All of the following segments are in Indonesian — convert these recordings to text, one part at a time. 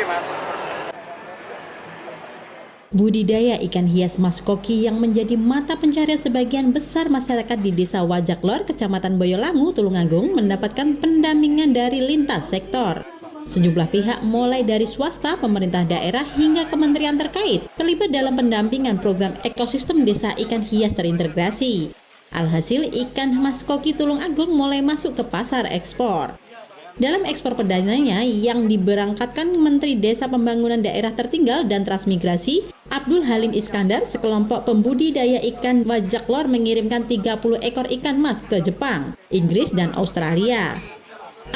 Tapi Mas. Budidaya ikan hias Mas Koki yang menjadi mata pencarian sebagian besar masyarakat di Desa Wajaklor, Kecamatan Boyolangu, Tulungagung mendapatkan pendampingan dari lintas sektor. Sejumlah pihak mulai dari swasta, pemerintah daerah hingga kementerian terkait terlibat dalam pendampingan program ekosistem desa ikan hias terintegrasi. Alhasil ikan Mas Koki Tulungagung mulai masuk ke pasar ekspor. Dalam ekspor perdananya yang diberangkatkan Menteri Desa Pembangunan Daerah Tertinggal dan Transmigrasi, Abdul Halim Iskandar, sekelompok pembudidaya ikan Wajaklor mengirimkan 30 ekor ikan mas ke Jepang, Inggris, dan Australia.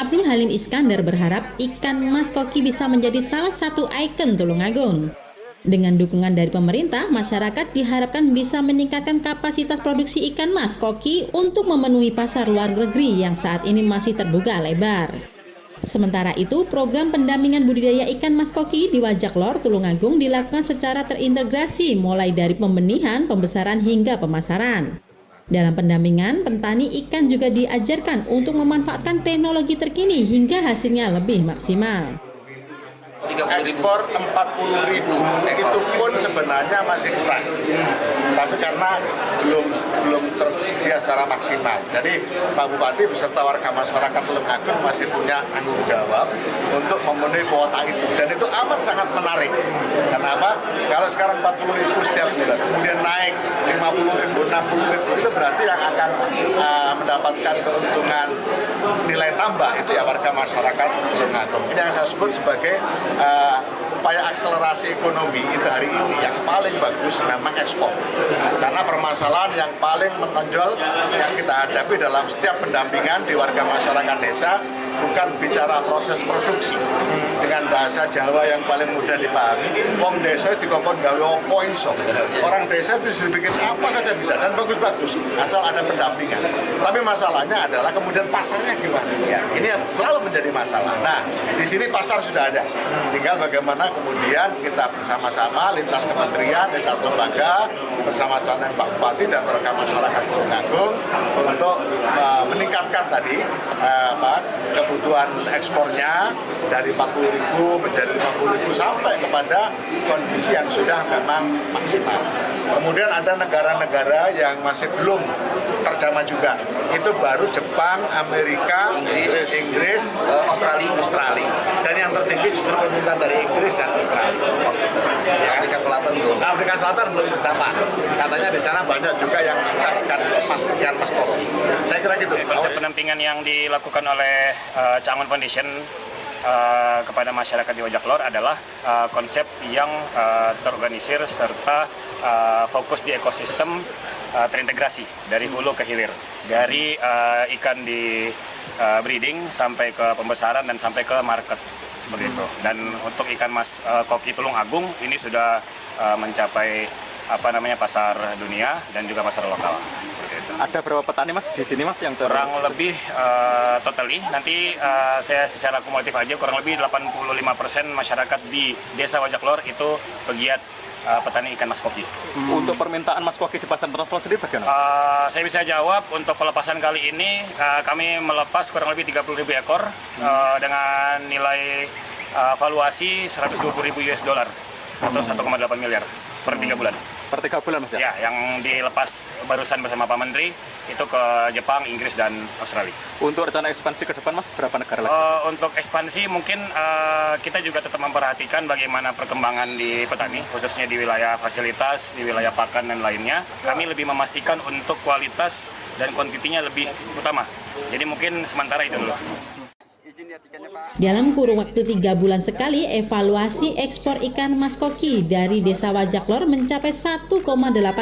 Abdul Halim Iskandar berharap ikan Mas Koki bisa menjadi salah satu ikon Tulungagung. Dengan dukungan dari pemerintah, masyarakat diharapkan bisa meningkatkan kapasitas produksi ikan Mas Koki untuk memenuhi pasar luar negeri yang saat ini masih terbuka lebar. Sementara itu, program pendampingan budidaya ikan Mas Koki di Wajaklor, Tulungagung dilakukan secara terintegrasi mulai dari pembenihan, pembesaran hingga pemasaran. Dalam pendampingan, petani ikan juga diajarkan untuk memanfaatkan teknologi terkini hingga hasilnya lebih maksimal. Ekspor 40.000 itu pun sebenarnya masih kurang, tapi karena belum tersedia secara maksimal. Jadi Pak Bupati beserta warga masyarakat Tulungagung masih punya tanggung jawab untuk memenuhi kuota itu, dan itu amat sangat menarik. Kenapa? Kalau sekarang 40.000 setiap bulan, kemudian naik 50.000, 60.000, itu berarti yang akan mendapatkan keuntungan nilai tambah itu ya warga masyarakat Tulungagung. Ini yang saya sebut sebagai upaya akselerasi ekonomi itu hari ini yang paling bagus memang ekspor. Karena permasalahan yang paling menonjol yang kita hadapi dalam setiap pendampingan di warga masyarakat desa bukan bicara proses produksi dengan bahasa Jawa yang paling mudah dipahami. Wong desa dikongkon gawe opo iso. Orang desa itu bisa bikin apa saja bisa dan bagus-bagus asal ada pendampingan. Tapi masalahnya adalah kemudian pasarnya gimana? Ya, ini selalu menjadi masalah. Nah, di sini pasar sudah ada. Tinggal bagaimana kemudian kita bersama-sama lintas kementerian, lintas lembaga, bersama-sama Pak Bupati dan warga masyarakat Tulungagung untuk meningkatkan tadi kebutuhan ekspornya dari 40.000 menjadi 50.000 sampai kepada kondisi yang sudah memang maksimal. Kemudian ada negara-negara yang masih belum terjamah juga. Itu baru Jepang, Amerika, Inggris, Australia. Dan yang tertinggi justru permintaan dari Inggris dan Australia. Ya. Afrika Selatan belum terjamah. Katanya di sana banyak juga yang suka ikan mas Koki. Saya kira gitu. Konsep pendampingan yang dilakukan oleh Changon Foundation kepada masyarakat di Wajaklor adalah konsep yang terorganisir serta fokus di ekosistem terintegrasi dari hulu ke hilir, dari ikan di breeding sampai ke pembesaran dan sampai ke market seperti itu. Dan untuk ikan Mas Koki Tulungagung ini sudah mencapai pasar dunia dan juga pasar lokal. Ada berapa petani Mas di sini Mas yang kurang lebih totally nanti saya secara kumulatif aja kurang lebih 85% masyarakat di Desa Wajaklor itu pegiat petani ikan Mas Koki. Untuk permintaan Mas Koki di pasar internasional sendiri bagaimana? Saya bisa jawab untuk pelepasan kali ini kami melepas kurang lebih 30.000 ekor dengan nilai valuasi 120.000 US dollar atau 1,8 miliar per 3 bulan. Per 3 bulan Mas ya? Ya, yang dilepas barusan bersama Pak Menteri itu ke Jepang, Inggris, dan Australia. Untuk rencana ekspansi ke depan Mas, berapa negara lagi? Untuk ekspansi mungkin kita juga tetap memperhatikan bagaimana perkembangan di petani, khususnya di wilayah fasilitas, di wilayah pakan dan lainnya. Kami lebih memastikan untuk kualitas dan kuantitinya lebih utama. Jadi mungkin sementara itu dulu. Dalam kurun waktu 3 bulan sekali, evaluasi ekspor ikan Mas Koki dari Desa Wajaklor mencapai 1,8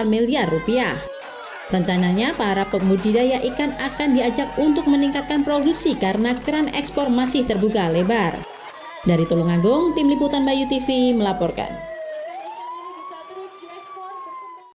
miliar rupiah. Rencananya para pembudidaya ikan akan diajak untuk meningkatkan produksi karena keran ekspor masih terbuka lebar. Dari Tulungagung, Tim Liputan Bayu TV melaporkan.